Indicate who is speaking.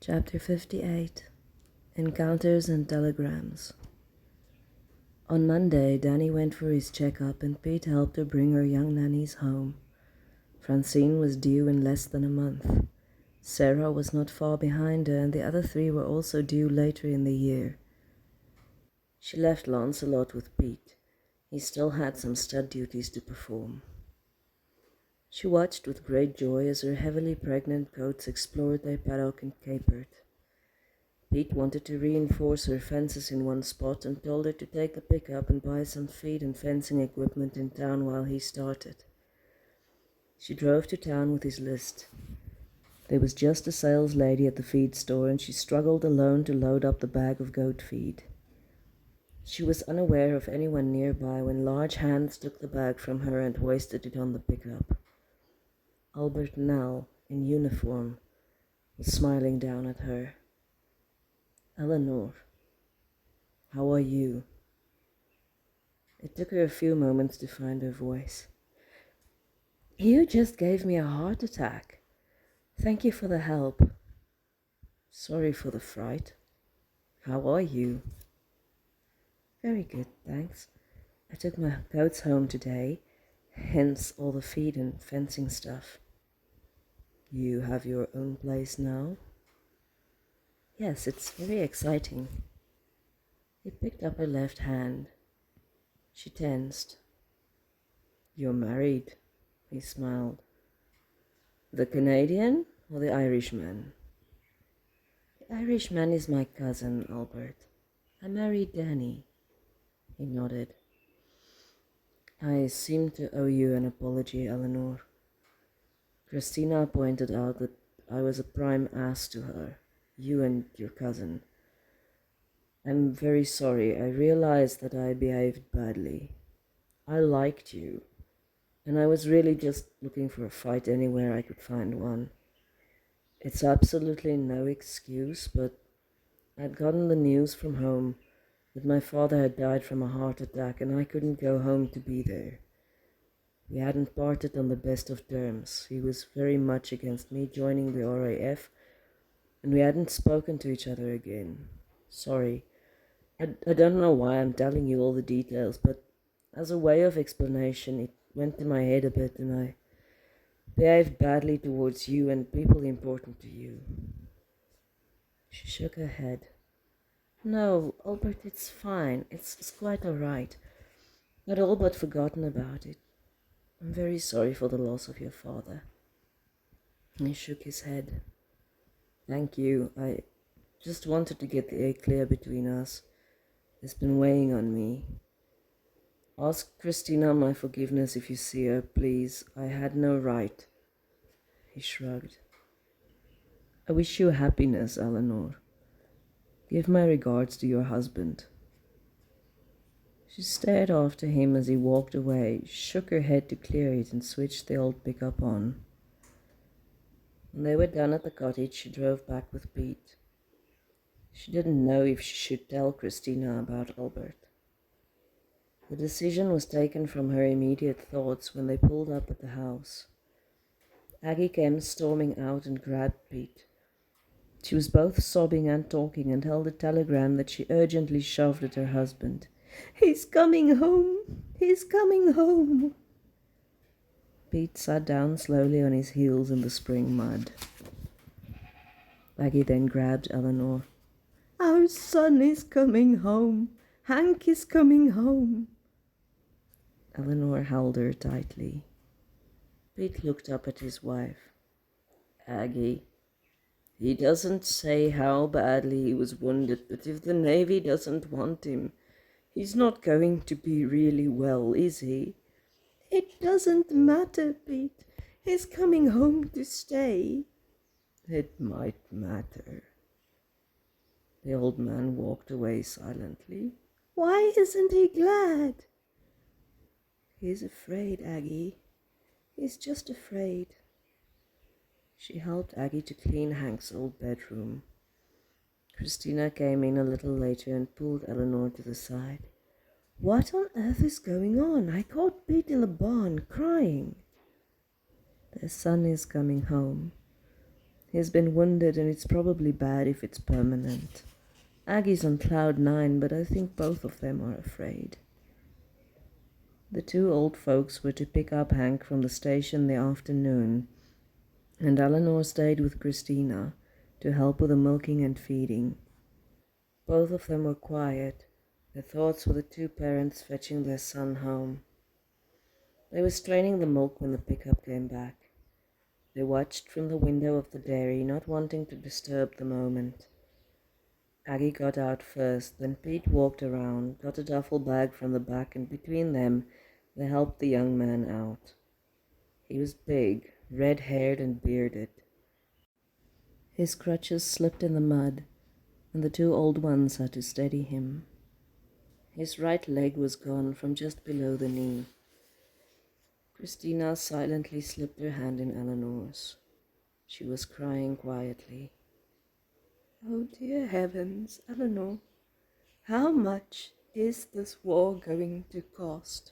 Speaker 1: Chapter 58 Encounters and Telegrams. On Monday, Danny went for his checkup and Pete helped her bring her young nannies home. Francine was due in less than a month. Sarah was not far behind her, and the other three were also due later in the year. She left Lancelot with Pete. He still had some stud duties to perform. She watched with great joy as her heavily pregnant goats explored their paddock and capered. Pete wanted to reinforce her fences in one spot and told her to take the pickup and buy some feed and fencing equipment in town while he started. She drove to town with his list. There was just a sales lady at the feed store, and she struggled alone to load up the bag of goat feed. She was unaware of anyone nearby when large hands took the bag from her and hoisted it on the pickup. Albert Nell, in uniform, was smiling down at her. "Eleanor, how are you?" It took her a few moments to find her voice. "You just gave me a heart attack. Thank you for the help." "Sorry for the fright. How are you?" "Very good, thanks. I took my goats home today, hence all the feed and fencing stuff." "You have your own place now?" "Yes, it's very exciting." He picked up her left hand. She tensed. "You're married," he smiled. "The Canadian or the Irishman?" "The Irishman is my cousin, Albert. I married Danny." He nodded. "I seem to owe you an apology, Eleanor. Christina pointed out that I was a prime ass to her, you and your cousin. I'm very sorry. I realized that I behaved badly. I liked you, and I was really just looking for a fight anywhere I could find one. It's absolutely no excuse, but I'd gotten the news from home that my father had died from a heart attack, and I couldn't go home to be there. We hadn't parted on the best of terms. He was very much against me joining the RAF, and we hadn't spoken to each other again. Sorry. I don't know why I'm telling you all the details, but as a way of explanation, it went to my head a bit, and I behaved badly towards you and people important to you." She shook her head. "No, Albert, it's fine. It's quite all right. I'd all but forgotten about it. I'm very sorry for the loss of your father." He shook his head. "Thank you. I just wanted to get the air clear between us. It's been weighing on me. Ask Christina my forgiveness if you see her, please. I had no right." He shrugged. "I wish you happiness, Eleanor. Give my regards to your husband." She stared after him as he walked away, shook her head to clear it, and switched the old pickup on. When they were done at the cottage, she drove back with Pete. She didn't know if she should tell Christina about Albert. The decision was taken from her immediate thoughts when they pulled up at the house. Aggie came storming out and grabbed Pete. She was both sobbing and talking, and held a telegram that she urgently shoved at her husband. "He's coming home! He's coming home!" Pete sat down slowly on his heels in the spring mud. Aggie then grabbed Eleanor. "Our son is coming home! Hank is coming home!" Eleanor held her tightly. Pete looked up at his wife. "Aggie, he doesn't say how badly he was wounded, but if the Navy doesn't want him, he's not going to be really well, is he?" "It doesn't matter, Pete. He's coming home to stay." "It might matter." The old man walked away silently. "Why isn't he glad?" "He's afraid, Aggie. He's just afraid." She helped Aggie to clean Hank's old bedroom. Christina came in a little later and pulled Eleanor to the side. "What on earth is going on? I caught Pete in the barn, crying." "Their son is coming home. He's been wounded and it's probably bad if it's permanent. Aggie's on cloud 9, but I think both of them are afraid. The two old folks were to pick up Hank from the station the afternoon, and Eleanor stayed with Christina to help with the milking and feeding. Both of them were quiet. Their thoughts were the two parents fetching their son home. They were straining the milk when the pickup came back. They watched from the window of the dairy, not wanting to disturb the moment. Aggie got out first, then Pete walked around, got a duffel bag from the back, and between them they helped the young man out. He was big, red-haired and bearded. His crutches slipped in the mud, and the two old ones had to steady him. His right leg was gone from just below the knee. Christina silently slipped her hand in Eleanor's. She was crying quietly. "Oh, dear heavens, Eleanor, how much is this war going to cost?"